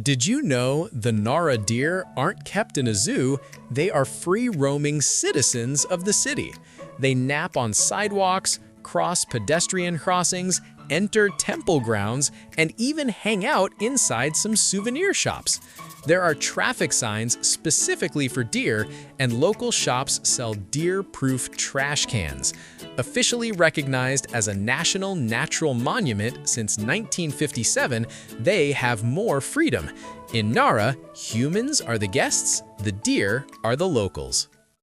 Did you know the Nara deer aren't kept in a zoo? They are free-roaming citizens of the city. They nap on sidewalks, cross pedestrian crossings, enter temple grounds, and even hang out inside some souvenir shops. There are traffic signs specifically for deer, and local shops sell deer-proof trash cans. Officially recognized as a national natural monument since 1957, they have more freedom. In Nara, humans are the guests, the deer are the locals.